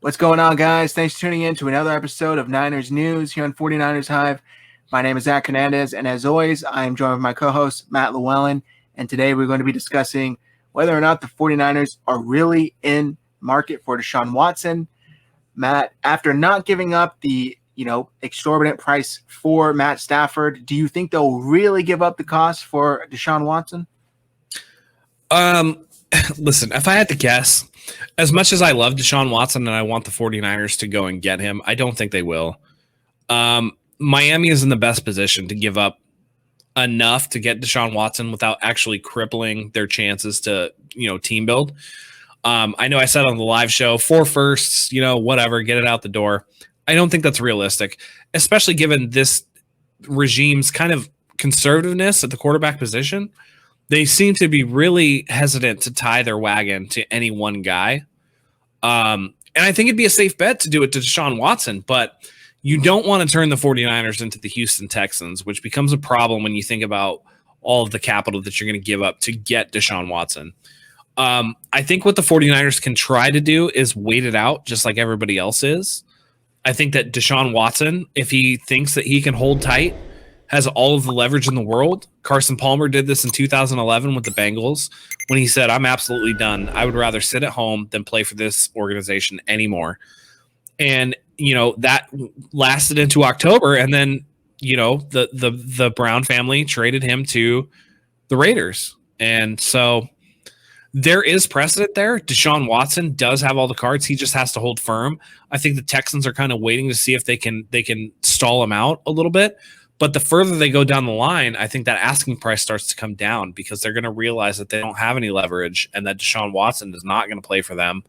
What's going on, guys? Thanks for tuning in to another episode of Niners News here on 49ers Hive. My name is Zach Hernandez, and as always, I am joined with my co-host, Matt Llewellyn, and today we're going to be discussing whether or not the 49ers are really in market for Deshaun Watson. Matt, after not giving up the exorbitant price for Matt Stafford, do you think they'll really give up the cost for Deshaun Watson? Listen, if I had to guess, as much as I love Deshaun Watson and I want the 49ers to go and get him, I don't think they will. Miami is in the best position to give up enough to get Deshaun Watson without actually crippling their chances to, team build. I know I said on the live show, 4 firsts, whatever, get it out the door. I don't think that's realistic, especially given this regime's kind of conservativeness at the quarterback position. They seem to be really hesitant to tie their wagon to any one guy. And I think it'd be a safe bet to do it to Deshaun Watson, but you don't want to turn the 49ers into the Houston Texans, which becomes a problem when you think about all of the capital that you're going to give up to get Deshaun Watson. I think what the 49ers can try to do is wait it out just like everybody else is. I think that Deshaun Watson, if he thinks that he can hold tight, has all of the leverage in the world. Carson Palmer did this in 2011 with the Bengals when he said, I'm absolutely done. I would rather sit at home than play for this organization anymore. And, that lasted into October. And then, the Brown family traded him to the Raiders. And so there is precedent there. Deshaun Watson does have all the cards. He just has to hold firm. I think the Texans are kind of waiting to see if they can stall him out a little bit. But the further they go down the line, I think that asking price starts to come down because they're going to realize that they don't have any leverage and that Deshaun Watson is not going to play for them.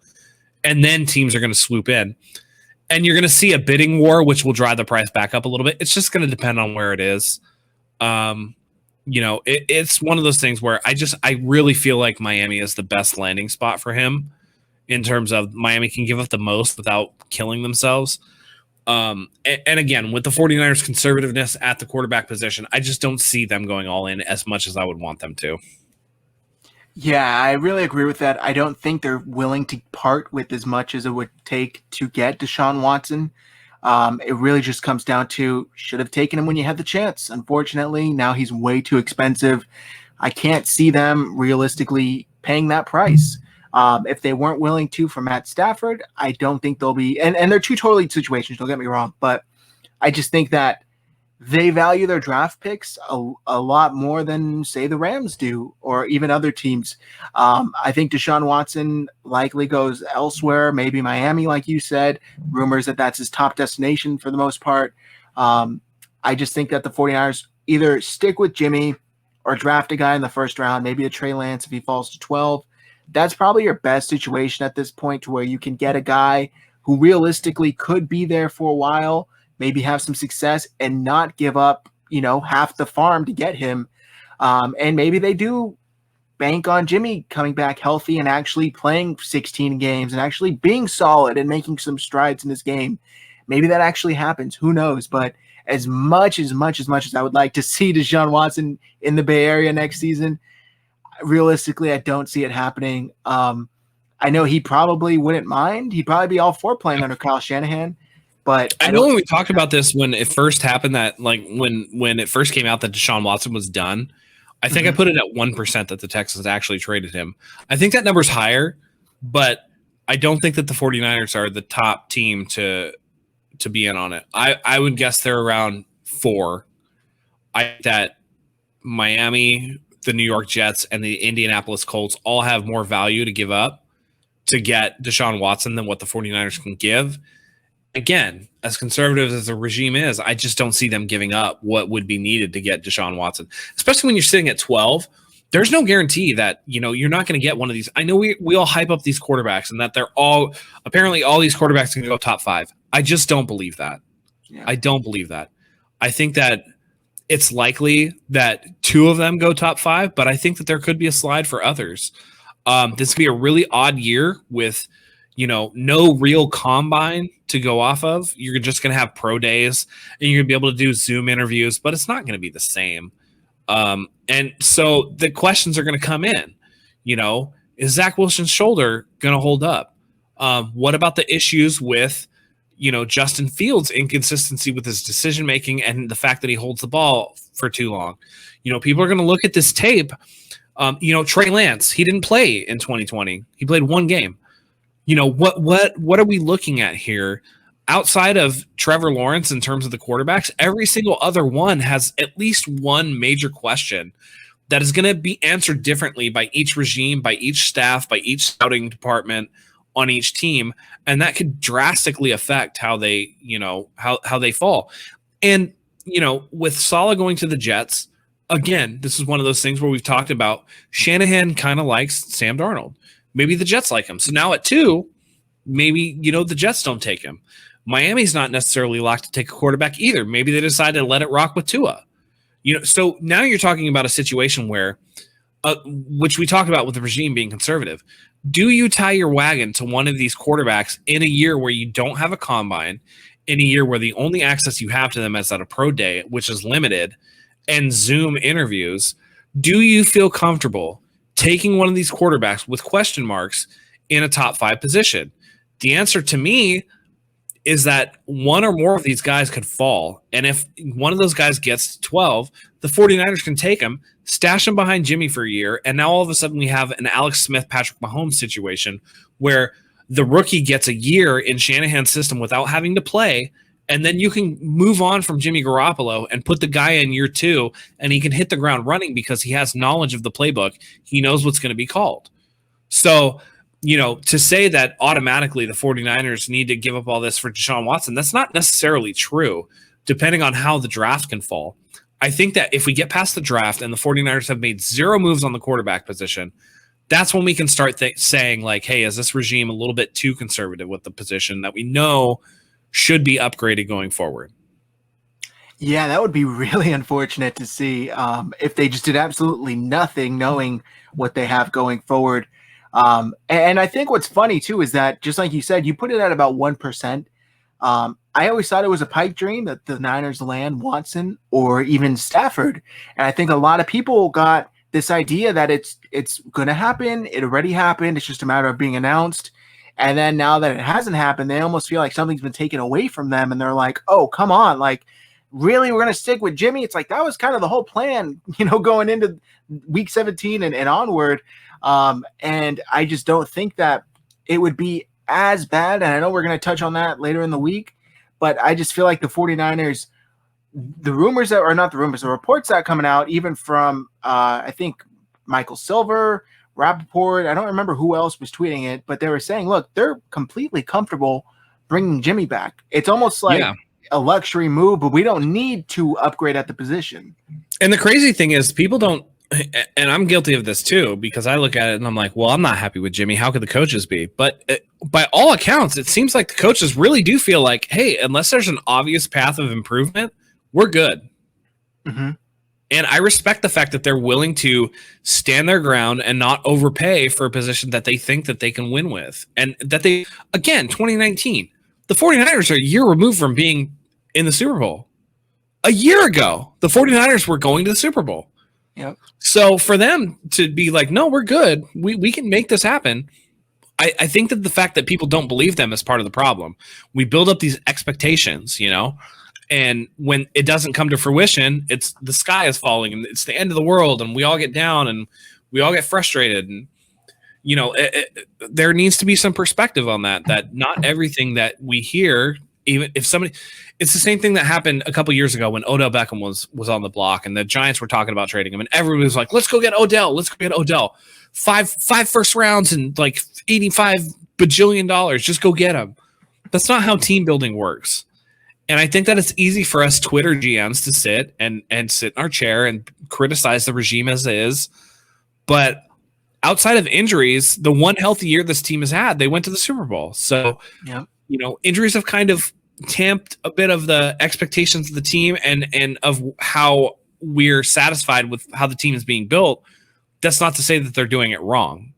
And then teams are going to swoop in. And you're going to see a bidding war, which will drive the price back up a little bit. It's just going to depend on where it is. It's one of those things where I really feel like Miami is the best landing spot for him in terms of Miami can give up the most without killing themselves. And again, with the 49ers conservativeness at the quarterback position, I just don't see them going all in as much as I would want them to. Yeah, I really agree with that. I don't think they're willing to part with as much as it would take to get Deshaun Watson. It really just comes down to should have taken him when you had the chance. Unfortunately, now he's way too expensive. I can't see them realistically paying that price. If they weren't willing to for Matt Stafford, I don't think they'll be. And they're two totally situations, don't get me wrong. But I just think that they value their draft picks a lot more than, say, the Rams do or even other teams. I think Deshaun Watson likely goes elsewhere, maybe Miami, like you said. Rumors that that's his top destination for the most part. I just think that the 49ers either stick with Jimmy or draft a guy in the first round, maybe a Trey Lance if he falls to 12. That's probably your best situation at this point to where you can get a guy who realistically could be there for a while, maybe have some success and not give up, half the farm to get him. And maybe they do bank on Jimmy coming back healthy and actually playing 16 games and actually being solid and making some strides in this game. Maybe that actually happens. Who knows? But as much as I would like to see Deshaun Watson in the Bay Area next season, realistically, I don't see it happening. I know he probably wouldn't mind. He'd probably be all for playing under Kyle Shanahan. But I know when we talked about this when it first happened, that like when it first came out that Deshaun Watson was done, I think I put it at 1% that the Texans actually traded him. I think that number's higher, but I don't think that the 49ers are the top team to be in on it. I would guess they're around 4. That Miami, the New York Jets, and the Indianapolis Colts all have more value to give up to get Deshaun Watson than what the 49ers can give. Again, as conservative as the regime is, I just don't see them giving up what would be needed to get Deshaun Watson, especially when you're sitting at 12. There's no guarantee that, you're not going to get one of these. I know we all hype up these quarterbacks and that they're all these quarterbacks can go top 5. I just don't believe that. Yeah. I don't believe that. I think that it's likely that 2 of them go top 5, but I think that there could be a slide for others. This could be a really odd year with, no real combine to go off of. You're just going to have pro days and you're going to be able to do Zoom interviews, but it's not going to be the same. And so the questions are going to come in, is Zach Wilson's shoulder going to hold up? What about the issues with, Justin Fields' inconsistency with his decision making and the fact that he holds the ball for too long? People are going to look at this tape. Trey Lance, he didn't play in 2020. He played one game. What are we looking at here? Outside of Trevor Lawrence in terms of the quarterbacks, every single other one has at least one major question that is going to be answered differently by each regime, by each staff, by each scouting department on each team, and that could drastically affect how they, how they fall. And with Saleh going to the Jets, again, this is one of those things where we've talked about Shanahan kind of likes Sam Darnold. Maybe the Jets like him. So now at 2, maybe, the Jets don't take him. Miami's not necessarily locked to take a quarterback either. Maybe they decided to let it rock with Tua. So now you're talking about a situation where, which we talked about with the regime being conservative. Do you tie your wagon to one of these quarterbacks in a year where you don't have a combine, in a year where the only access you have to them is at a pro day, which is limited, and Zoom interviews? Do you feel comfortable taking one of these quarterbacks with question marks in a top 5 position? The answer to me is that one or more of these guys could fall. And if one of those guys gets to 12, the 49ers can take him, stash him behind Jimmy for a year, and now all of a sudden we have an Alex Smith, Patrick Mahomes situation where the rookie gets a year in Shanahan's system without having to play, and then you can move on from Jimmy Garoppolo and put the guy in year 2, and he can hit the ground running because he has knowledge of the playbook. He knows what's going to be called. So, to say that automatically the 49ers need to give up all this for Deshaun Watson, that's not necessarily true, depending on how the draft can fall. I think that if we get past the draft and the 49ers have made 0 moves on the quarterback position, that's when we can start saying, like, hey, is this regime a little bit too conservative with the position that we know should be upgraded going forward? Yeah, that would be really unfortunate to see if they just did absolutely nothing, knowing what they have going forward. And I think what's funny, too, is that, just like you said, you put it at about 1%. I always thought it was a pipe dream that the Niners land Watson or even Stafford. And I think a lot of people got this idea that it's going to happen. It already happened. It's just a matter of being announced. And then now that it hasn't happened, they almost feel like something's been taken away from them. And they're like, oh, come on. Like, really, we're going to stick with Jimmy? It's like that was kind of the whole plan, going into week 17 and onward. And I just don't think that it would be as bad. And I know we're going to touch on that later in the week, but I just feel like the 49ers, the rumors that are not the rumors, the reports that are coming out, even from, I think Michael Silver, Rappaport, I don't remember who else was tweeting it, but they were saying, look, they're completely comfortable bringing Jimmy back. It's almost like a luxury move, but we don't need to upgrade at the position. And the crazy thing is people don't, and I'm guilty of this too, because I look at it and I'm like, well, I'm not happy with Jimmy. How could the coaches be? But by all accounts, it seems like the coaches really do feel like, hey, unless there's an obvious path of improvement, we're good. Mm-hmm. And I respect the fact that they're willing to stand their ground and not overpay for a position that they think that they can win with. And that they, again, 2019, the 49ers are a year removed from being in the Super Bowl. A year ago, the 49ers were going to the Super Bowl. Yep. So for them to be like, no, we're good. We can make this happen. I think that the fact that people don't believe them is part of the problem. We build up these expectations, and when it doesn't come to fruition, it's the sky is falling and it's the end of the world, and we all get down and we all get frustrated. And, there needs to be some perspective on that not everything that we hear, even if somebody, it's the same thing that happened a couple years ago when Odell Beckham was on the block and the Giants were talking about trading him, and everybody was like, let's go get Odell. Let's go get Odell. Five first rounds and like $85 bajillion. Just go get him. That's not how team building works. And I think that it's easy for us Twitter GMs to sit and sit in our chair and criticize the regime as is. But outside of injuries, the one healthy year this team has had, they went to the Super Bowl. So, injuries have kind of tamped a bit of the expectations of the team and of how we're satisfied with how the team is being built. That's not to say that they're doing it wrong.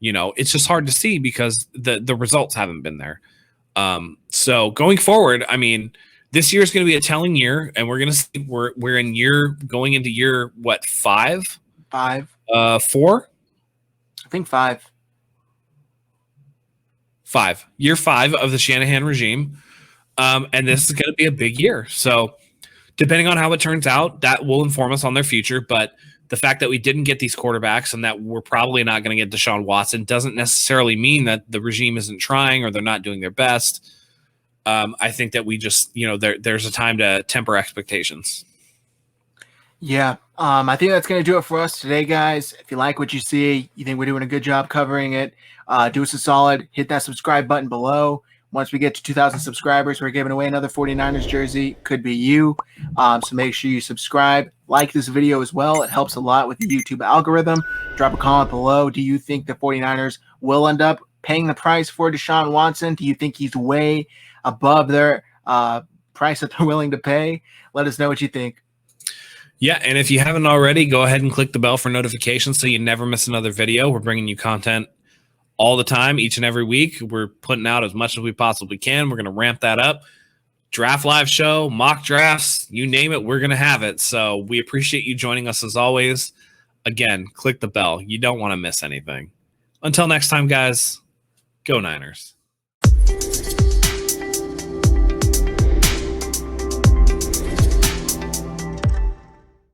It's just hard to see because the results haven't been there. So going forward, I mean, this year is going to be a telling year, and we're going to see we're going into year what, 5? 5. 4? I think 5. Year 5 of the Shanahan regime. And this is going to be a big year. So depending on how it turns out, that will inform us on their future. But the fact that we didn't get these quarterbacks and that we're probably not going to get Deshaun Watson doesn't necessarily mean that the regime isn't trying or they're not doing their best. I think that we just, there's a time to temper expectations. Yeah, I think that's going to do it for us today, guys. If you like what you see, you think we're doing a good job covering it, do us a solid, hit that subscribe button below. Once we get to 2,000 subscribers, we're giving away another 49ers jersey. Could be you. So make sure you subscribe. Like this video as well. It helps a lot with the YouTube algorithm. Drop a comment below. Do you think the 49ers will end up paying the price for Deshaun Watson? Do you think he's way above their price that they're willing to pay? Let us know what you think. Yeah, and if you haven't already, go ahead and click the bell for notifications so you never miss another video. We're bringing you content all the time, each and every week. We're putting out as much as we possibly can. We're going to ramp that up. Draft live show, mock drafts, you name it, we're going to have it. So we appreciate you joining us as always. Again, click the bell. You don't want to miss anything. Until next time, guys, go Niners.